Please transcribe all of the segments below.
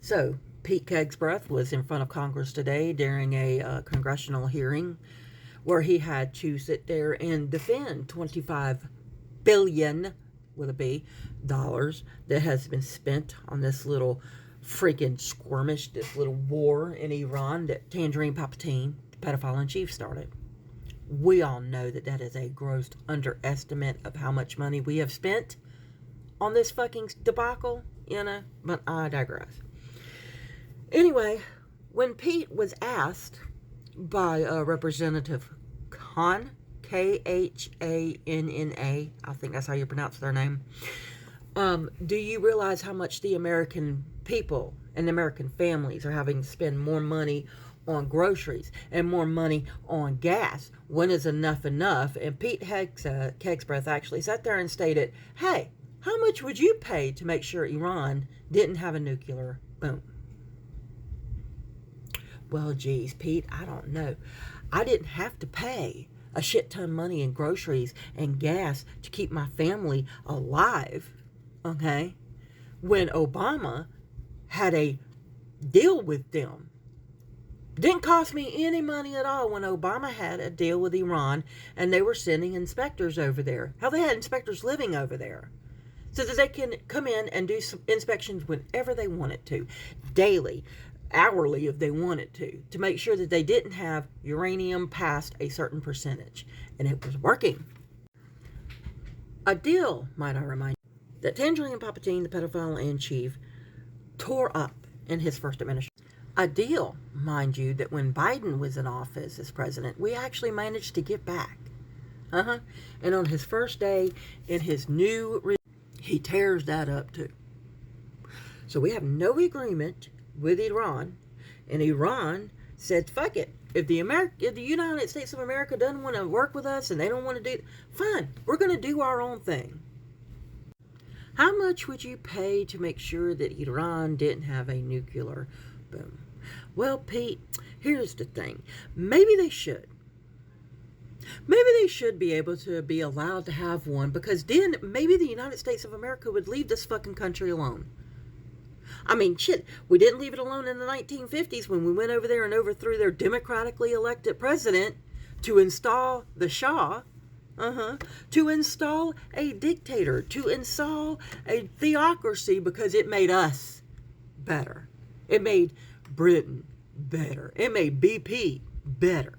So, Pete Kegsbreath was in front of Congress today during a congressional hearing where he had to sit there and defend 25 billion with a B dollars that has been spent on this little freaking skirmish, this little war in Iran that Tangerine Palpatine, the pedophile in chief, started. We all know that that is a gross underestimate of how much money we have spent on this fucking debacle, but I digress. Anyway, when Pete was asked by Representative Khan, Khanna, I think that's how you pronounce their name, do you realize how much the American people and the American families are having to spend more money on groceries and more money on gas? When is enough enough? And Pete Kegsbreath actually sat there and stated, hey, how much would you pay to make sure Iran didn't have a nuclear boom? Well, geez, Pete, I don't know. I didn't have to pay a shit ton of money in groceries and gas to keep my family alive, okay? When Obama had a deal with them. Didn't cost me any money at all when Obama had a deal with Iran and they were sending inspectors over there. Hell, they had inspectors living over there so that they can come in and do some inspections whenever they wanted to, daily, hourly if they wanted to make sure that they didn't have uranium past a certain percentage. And it was working. A deal, might I remind you, that Tangerine Palpatine, the pedophile in chief, tore up in his first administration. A deal, mind you, that when Biden was in office as president, we actually managed to get back. And on his first day in his new he tears that up too. So we have no agreement with Iran, and Iran said, fuck it. If the United States of America doesn't want to work with us and they don't want to do, fine, we're going to do our own thing. How much would you pay to make sure that Iran didn't have a nuclear boom? Well, Pete, here's the thing. Maybe they should. Maybe they should be able to be allowed to have one, because then maybe the United States of America would leave this fucking country alone. I mean, shit, we didn't leave it alone in the 1950s when we went over there and overthrew their democratically elected president to install the Shah, to install a dictator, to install a theocracy, because it made us better. It made Britain better. It made BP better.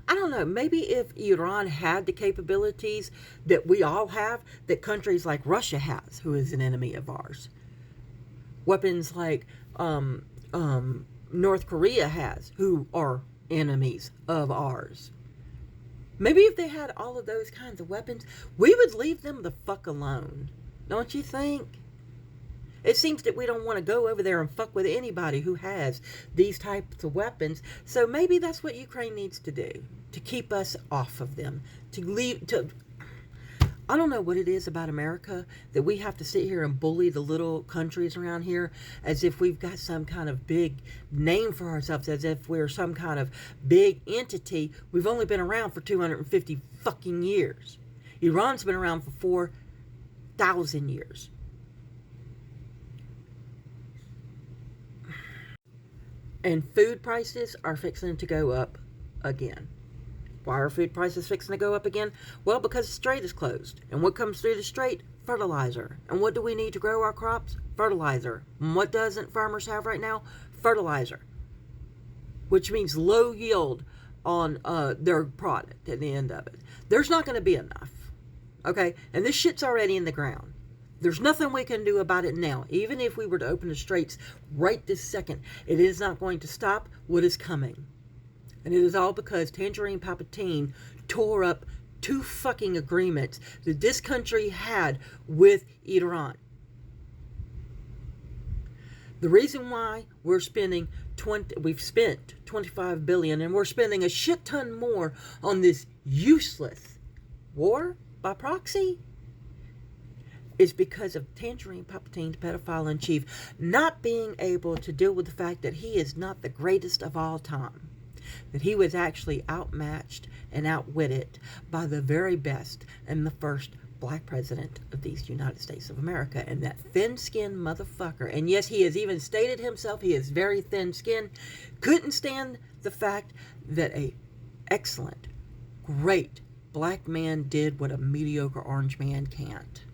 I don't know, maybe if Iran had the capabilities that we all have, that countries like Russia has, who is an enemy of ours, weapons like North Korea has, who are enemies of ours. Maybe if they had all of those kinds of weapons, we would leave them the fuck alone. Don't you think? It seems that we don't want to go over there and fuck with anybody who has these types of weapons. So maybe that's what Ukraine needs to do, to keep us off of them, I don't know what it is about America that we have to sit here and bully the little countries around here as if we've got some kind of big name for ourselves, as if we're some kind of big entity. We've only been around for 250 fucking years. Iran's been around for 4,000 years. And food prices are fixing to go up again. Why are food prices fixing to go up again? Well, because the strait is closed. And what comes through the strait? Fertilizer. And what do we need to grow our crops? Fertilizer. And what doesn't farmers have right now? Fertilizer. Which means low yield on their product at the end of it. There's not going to be enough. Okay? And this shit's already in the ground. There's nothing we can do about it now. Even if we were to open the straits right this second, it is not going to stop what is coming. And it is all because Tangerine Palpatine tore up 2 fucking agreements that this country had with Iran. The reason why we've spent 25 billion and we're spending a shit ton more on this useless war by proxy is because of Tangerine Palpatine, the pedophile in chief, not being able to deal with the fact that he is not the greatest of all time. That he was actually outmatched and outwitted by the very best and the first black president of these United States of America. And that thin-skinned motherfucker, and yes, he has even stated himself, he is very thin-skinned, couldn't stand the fact that a excellent, great black man did what a mediocre orange man can't.